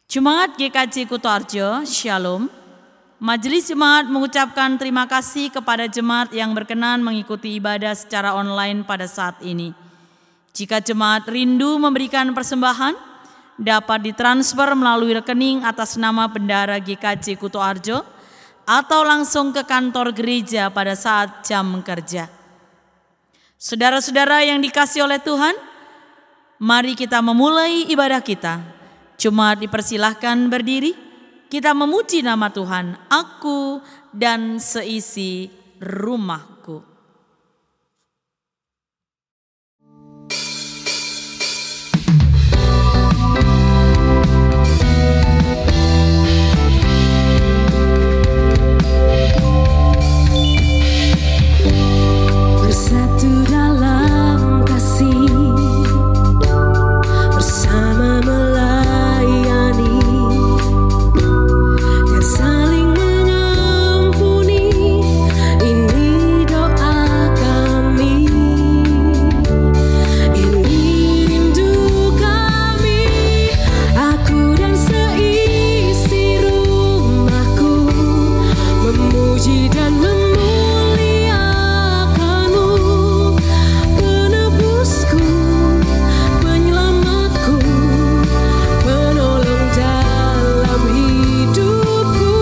Jemaat GKJ Kutoarjo, Shalom. Majelis Jemaat mengucapkan terima kasih kepada jemaat yang berkenan mengikuti ibadah secara online pada saat ini. Jika jemaat rindu memberikan persembahan, dapat ditransfer melalui rekening atas nama Bendahara GKJ Kutoarjo atau langsung ke kantor gereja pada saat jam kerja. Saudara-saudara yang dikasihi oleh Tuhan, mari kita memulai ibadah kita. Jemaat dipersilahkan berdiri, kita memuji nama Tuhan, aku dan seisi rumahku. Bersatu dalam kasih, bersama melayani dan saling mengampuni. Ini doa kami, ini rindu kami. Aku dan seisi rumahku memuji dan memuliakanmu, penebusku, penyelamatku, penolong dalam hidupku.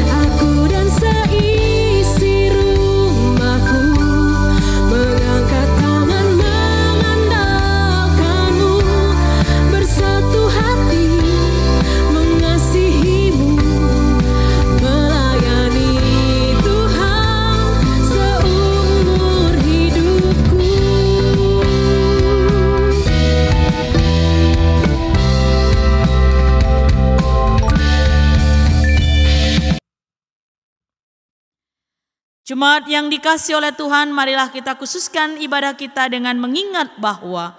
Aku dan seisi rumahku mengangkat tangan mengandalkanmu, bersatu hati mengasihimu, melayani Tuhan seumur hidupku. Jemaat yang dikasihi oleh Tuhan, marilah kita khususkan ibadah kita dengan mengingat bahwa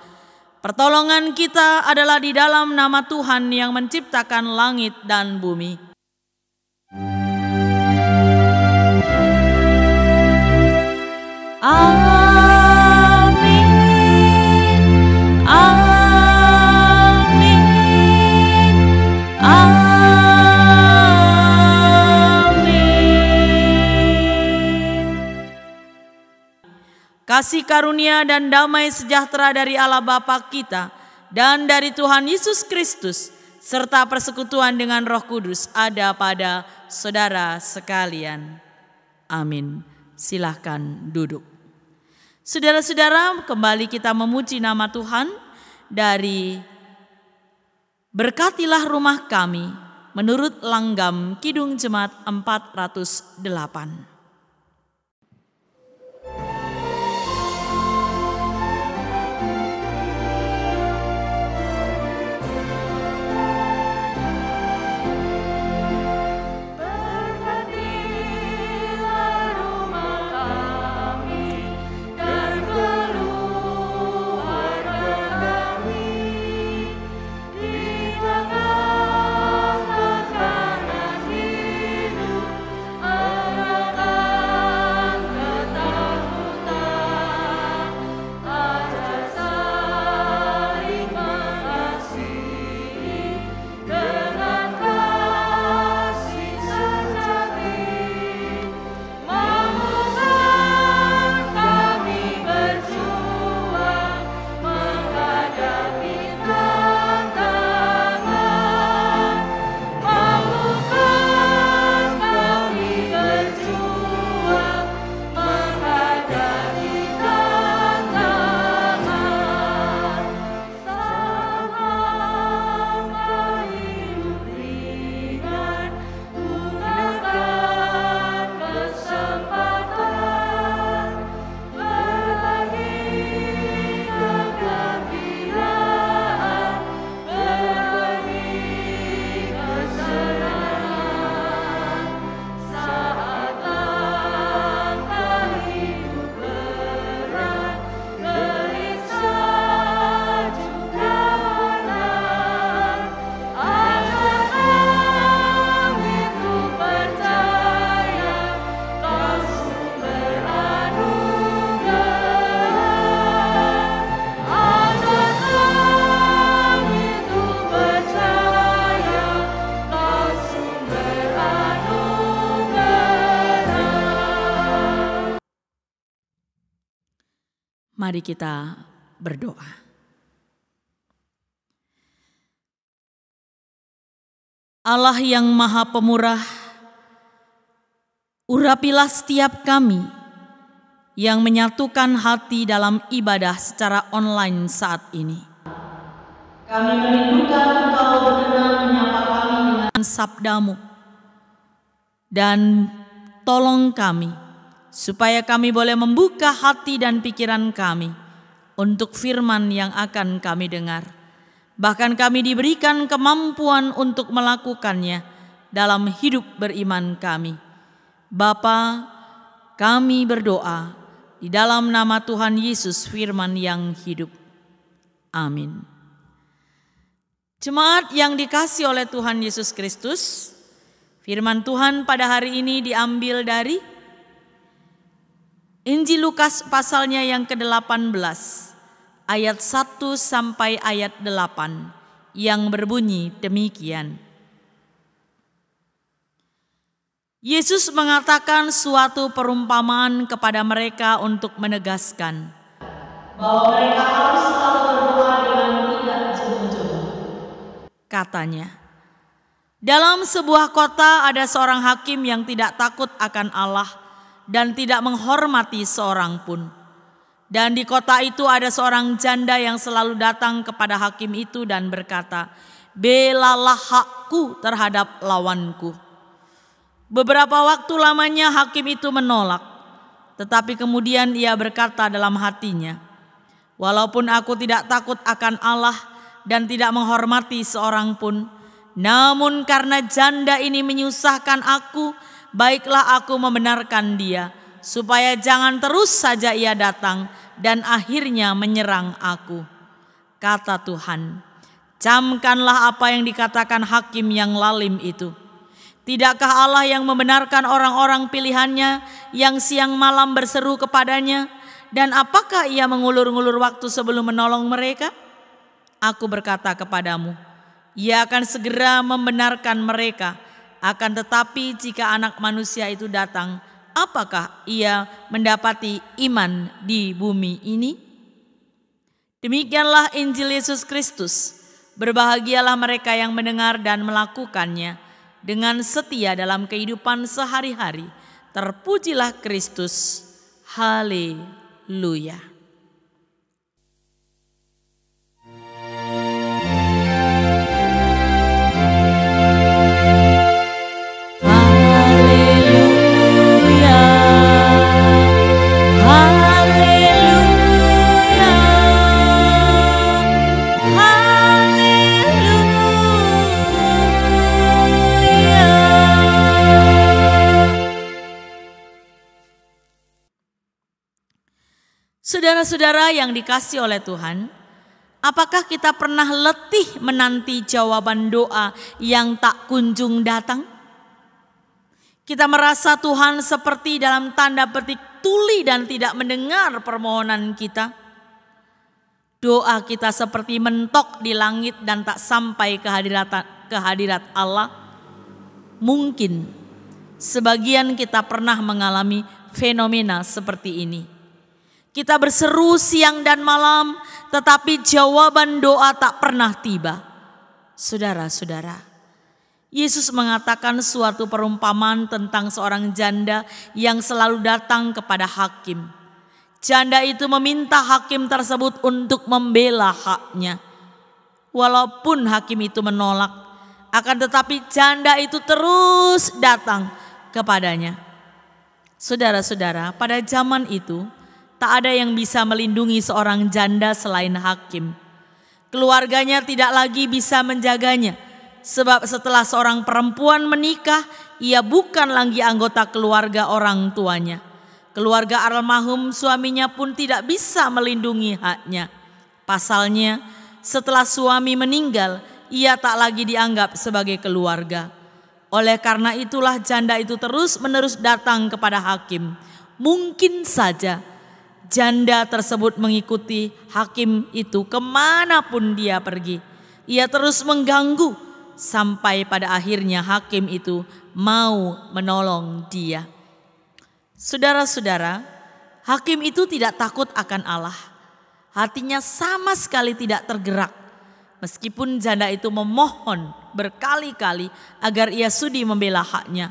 pertolongan kita adalah di dalam nama Tuhan yang menciptakan langit dan bumi. Amin, amin, amin. Kasih karunia dan damai sejahtera dari Allah Bapa kita dan dari Tuhan Yesus Kristus serta persekutuan dengan Roh Kudus ada pada saudara sekalian. Amin. Silahkan duduk. Saudara-saudara, kembali kita memuji nama Tuhan dari Berkatilah Rumah Kami menurut Langgam Kidung Jemaat 408. Tengah Mari kita berdoa. Allah yang Maha Pemurah, urapilah setiap kami yang menyatukan hati dalam ibadah secara online saat ini. Kami merindukan Engkau berkenan menyapa kami dengan sabda-Mu. Dan tolong kami, supaya kami boleh membuka hati dan pikiran kami untuk firman yang akan kami dengar. Bahkan kami diberikan kemampuan untuk melakukannya dalam hidup beriman kami. Bapa, kami berdoa di dalam nama Tuhan Yesus firman yang hidup. Amin. Jemaat yang dikasihi oleh Tuhan Yesus Kristus, firman Tuhan pada hari ini diambil dari Injil Lukas pasalnya yang ke-18. Ayat 1 sampai ayat 8 yang berbunyi demikian. Yesus mengatakan suatu perumpamaan kepada mereka untuk menegaskan bahwa mereka harus selalu berdoa dengan tidak jemu-jemu. Katanya, dalam sebuah kota ada seorang hakim yang tidak takut akan Allah dan tidak menghormati seorang pun. Dan di kota itu ada seorang janda yang selalu datang kepada hakim itu dan berkata, "Belalah hakku terhadap lawanku." Beberapa waktu lamanya hakim itu menolak, tetapi kemudian ia berkata dalam hatinya, "Walaupun aku tidak takut akan Allah dan tidak menghormati seorang pun, namun karena janda ini menyusahkan aku, baiklah aku membenarkan dia, supaya jangan terus saja ia datang dan akhirnya menyerang aku." Kata Tuhan, "Camkanlah apa yang dikatakan hakim yang lalim itu. Tidakkah Allah yang membenarkan orang-orang pilihannya yang siang malam berseru kepadanya? Dan apakah ia mengulur-ngulur waktu sebelum menolong mereka? Aku berkata kepadamu, ia akan segera membenarkan mereka. Akan tetapi jika Anak Manusia itu datang, apakah ia mendapati iman di bumi ini?" Demikianlah Injil Yesus Kristus. Berbahagialah mereka yang mendengar dan melakukannya dengan setia dalam kehidupan sehari-hari. Terpujilah Kristus. Haleluya. Saudara-saudara yang dikasihi oleh Tuhan, apakah kita pernah letih menanti jawaban doa yang tak kunjung datang? Kita merasa Tuhan seperti dalam tanda petik tuli dan tidak mendengar permohonan kita. Doa kita seperti mentok di langit dan tak sampai ke hadirat Allah. Mungkin sebagian kita pernah mengalami fenomena seperti ini. Kita berseru siang dan malam, tetapi jawaban doa tak pernah tiba. Saudara-saudara, Yesus mengatakan suatu perumpamaan tentang seorang janda yang selalu datang kepada hakim. Janda itu meminta hakim tersebut untuk membela haknya. Walaupun hakim itu menolak, akan tetapi janda itu terus datang kepadanya. Saudara-saudara, pada zaman itu, tak ada yang bisa melindungi seorang janda selain hakim. Keluarganya tidak lagi bisa menjaganya, sebab setelah seorang perempuan menikah, ia bukan lagi anggota keluarga orang tuanya. Keluarga almarhum suaminya pun tidak bisa melindungi haknya. Pasalnya, setelah suami meninggal, ia tak lagi dianggap sebagai keluarga. Oleh karena itulah janda itu terus-menerus datang kepada hakim. Mungkin saja janda tersebut mengikuti hakim itu kemanapun dia pergi. Ia terus mengganggu sampai pada akhirnya hakim itu mau menolong dia. Saudara-saudara, Hakim itu tidak takut akan Allah. Hatinya sama sekali tidak tergerak. Meskipun janda itu memohon berkali-kali agar ia sudi membela haknya.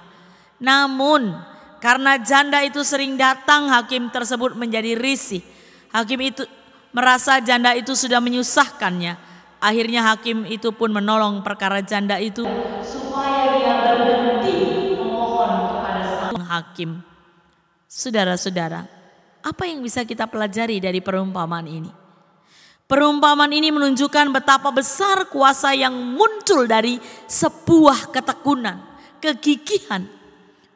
Namun karena janda itu sering datang, hakim tersebut menjadi risih. Hakim itu merasa janda itu sudah menyusahkannya. Akhirnya hakim itu pun menolong perkara janda itu supaya dia berhenti memohon kepada sang hakim. Saudara-saudara, apa yang bisa kita pelajari dari perumpamaan ini? Perumpamaan ini menunjukkan betapa besar kuasa yang muncul dari sebuah ketekunan, kegigihan,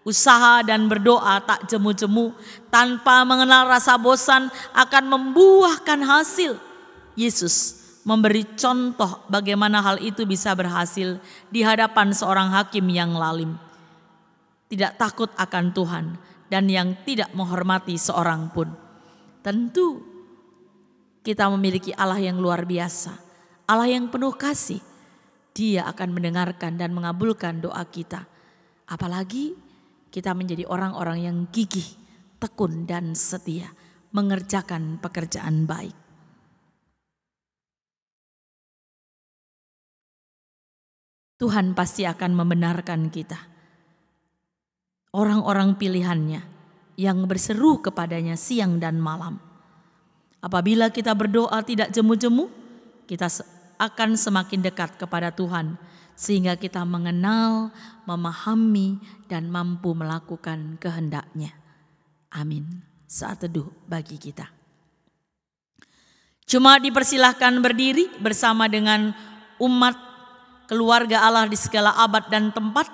usaha dan berdoa tak jemu-jemu tanpa mengenal rasa bosan akan membuahkan hasil. Yesus memberi contoh bagaimana hal itu bisa berhasil di hadapan seorang hakim yang lalim, tidak takut akan Tuhan dan yang tidak menghormati seorang pun. Tentu kita memiliki Allah yang luar biasa, Allah yang penuh kasih. Dia akan mendengarkan dan mengabulkan doa kita. Apalagi kita menjadi orang-orang yang gigih, tekun dan setia mengerjakan pekerjaan baik. Tuhan pasti akan membenarkan kita. Orang-orang pilihannya yang berseru kepadanya siang dan malam. Apabila kita berdoa tidak jemu-jemu, kita akan semakin dekat kepada Tuhan. Sehingga kita mengenal, memahami, dan mampu melakukan kehendak-Nya. Amin. Saat teduh bagi kita. Cuma dipersilahkan berdiri bersama dengan umat keluarga Allah di segala abad dan tempat.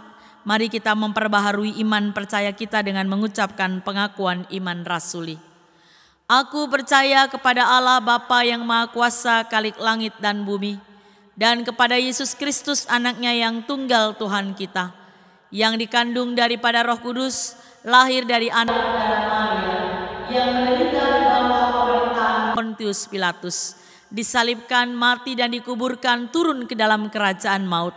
Mari kita memperbaharui iman percaya kita dengan mengucapkan pengakuan iman rasuli. Aku percaya kepada Allah Bapa yang Maha Kuasa, Khalik langit dan bumi, dan kepada Yesus Kristus anaknya yang tunggal Tuhan kita, yang dikandung daripada Roh Kudus, lahir dari anak darah Maria, yang menderita di bawah pemerintahan Pontius Pilatus, disalibkan, mati dan dikuburkan, turun ke dalam kerajaan maut.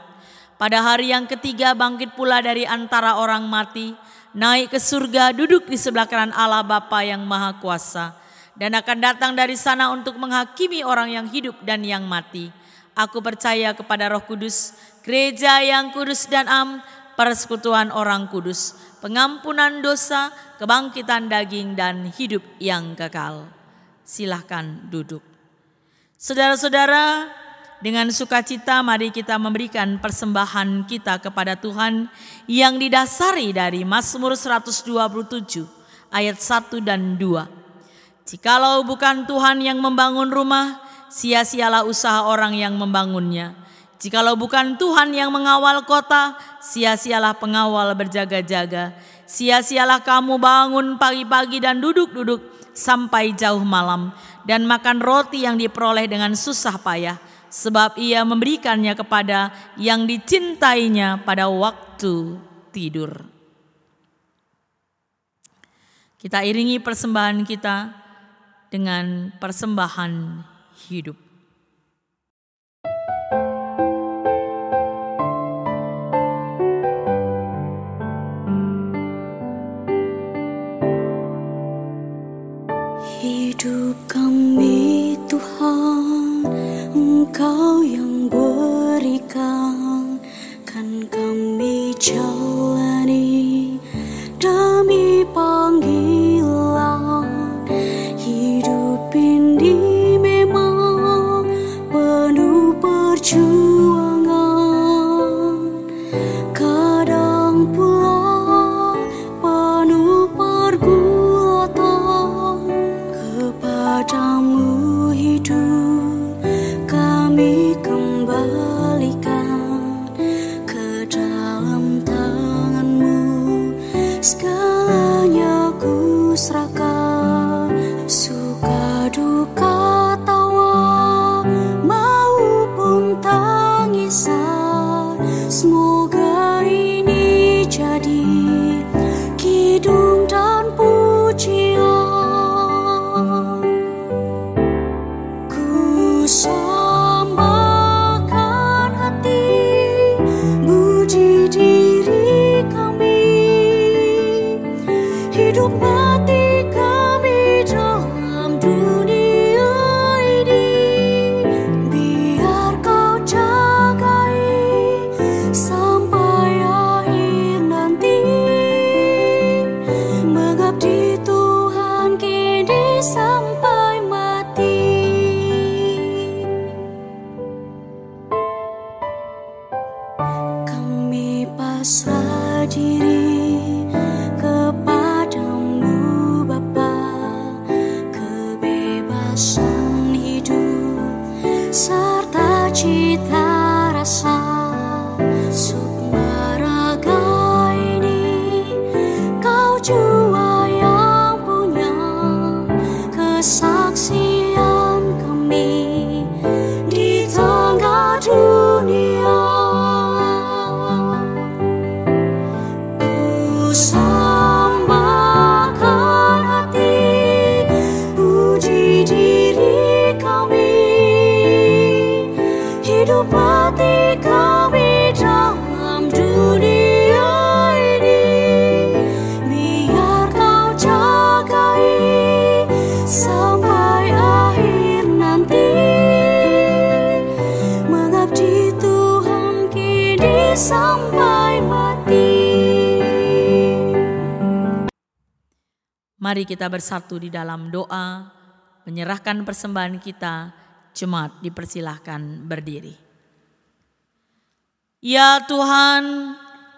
Pada hari yang ketiga bangkit pula dari antara orang mati, naik ke surga, duduk di sebelah kanan Allah Bapa yang Maha Kuasa, dan akan datang dari sana untuk menghakimi orang yang hidup dan yang mati. Aku percaya kepada Roh Kudus, gereja yang kudus dan am, persekutuan orang kudus, pengampunan dosa, kebangkitan daging dan hidup yang kekal. Silahkan duduk. Saudara-saudara, dengan sukacita mari kita memberikan persembahan kita kepada Tuhan yang didasari dari Mazmur 127 ayat 1 dan 2. Jikalau bukan Tuhan yang membangun rumah, sia-sialah usaha orang yang membangunnya. Jikalau bukan Tuhan yang mengawal kota, sia-sialah pengawal berjaga-jaga. Sia-sialah kamu bangun pagi-pagi dan duduk-duduk sampai jauh malam, dan makan roti yang diperoleh dengan susah payah, sebab ia memberikannya kepada yang dicintainya pada waktu tidur. Kita iringi persembahan kita dengan persembahan hidup. Hidup kami Tuhan, Engkau yang berikan, kan kami jalani demi panggilan. Hidup ini memang penuh perjuangan, kadang pula penuh pergulatan. Kepadamu hidup kami kembalikan, ke dalam sampai mati. Kami pasrah diri kepadamu Bapa, kebebasan hidup serta cita rasa sukma raga ini Kau jua yang punya. Kesaksian kami di tengah dunia, ku sambahkan hati, puji diri kami, hidup mati kami dalam dunia ini. Biar Kau jagai sampai akhir nanti, mengabdi Tuhan kini sampai mati. Mari kita bersatu di dalam doa, menyerahkan persembahan kita. Jemaat dipersilahkan berdiri. Ya Tuhan,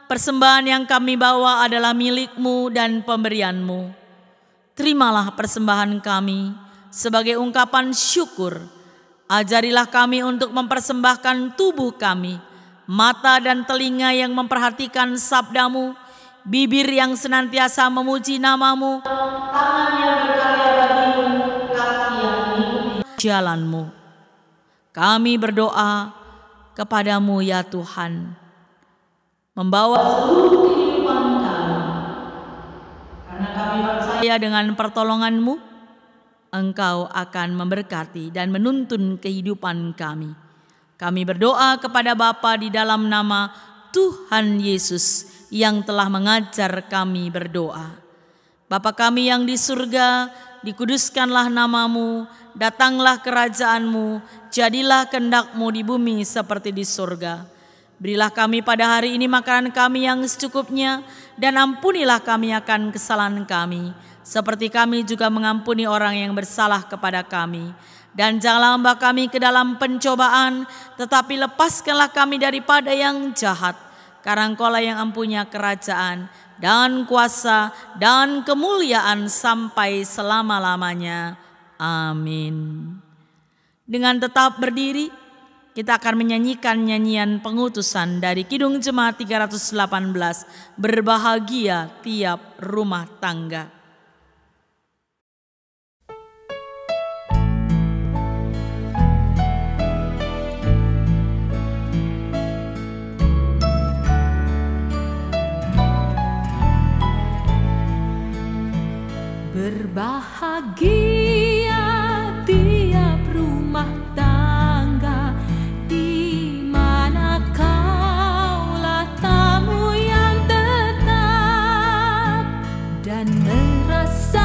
persembahan yang kami bawa adalah milik-Mu dan pemberian-Mu. Terimalah persembahan kami sebagai ungkapan syukur. Ajarilah kami untuk mempersembahkan tubuh kami, mata dan telinga yang memperhatikan sabda-Mu, bibir yang senantiasa memuji nama-Mu, tangan yang berkarya bagi-Mu, kaki yang mengikuti jalan-Mu. Kami berdoa kepadamu ya Tuhan, membawa seluruh kehidupan kami, karena kami percaya dengan pertolongan-Mu, Engkau akan memberkati dan menuntun kehidupan kami. Kami berdoa kepada Bapa di dalam nama Tuhan Yesus yang telah mengajar kami berdoa. Bapa kami yang di surga, dikuduskanlah nama-Mu, datanglah kerajaan-Mu, jadilah kehendak-Mu di bumi seperti di surga. Berilah kami pada hari ini makanan kami yang secukupnya, dan ampunilah kami akan kesalahan kami, seperti kami juga mengampuni orang yang bersalah kepada kami. Dan janganlah membawa kami ke dalam pencobaan, tetapi lepaskanlah kami daripada yang jahat. Karena Engkau-lah yang mempunyai kerajaan dan kuasa dan kemuliaan sampai selama-lamanya. Amin. Dengan tetap berdiri, kita akan menyanyikan nyanyian pengutusan dari Kidung Jemaat 318, Berbahagia Tiap Rumah Tangga. Berbahagia tiap rumah tangga, di mana Kaulah tamu yang tetap, dan merasakan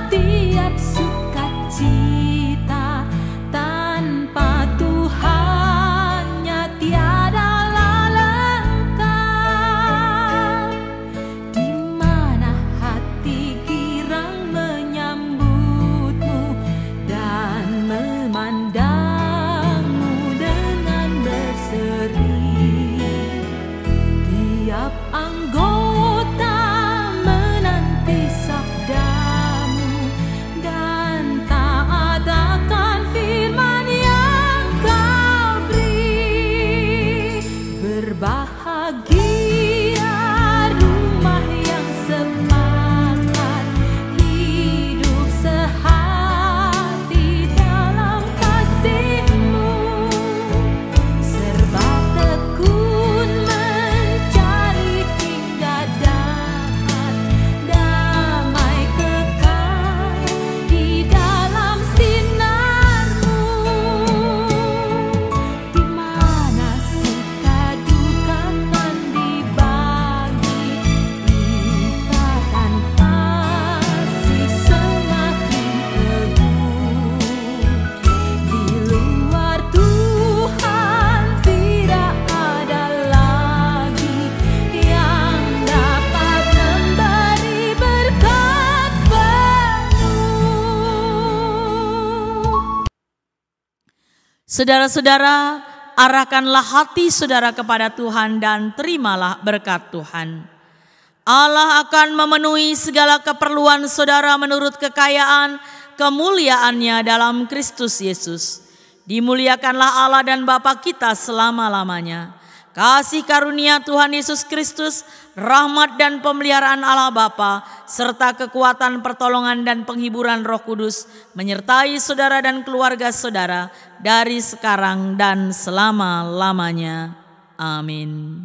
tiap sukacita. Tanpa Tuhannya tiadalah lengkap, di mana hati girang menyambut Saudara-saudara, arahkanlah hati saudara kepada Tuhan dan terimalah berkat Tuhan. Allah akan memenuhi segala keperluan saudara menurut kekayaan kemuliaannya dalam Kristus Yesus. Dimuliakanlah Allah dan Bapa kita selama-lamanya. Kasih karunia Tuhan Yesus Kristus, rahmat dan pemeliharaan Allah Bapa, serta kekuatan pertolongan dan penghiburan Roh Kudus menyertai saudara dan keluarga saudara dari sekarang dan selama-lamanya. Amin.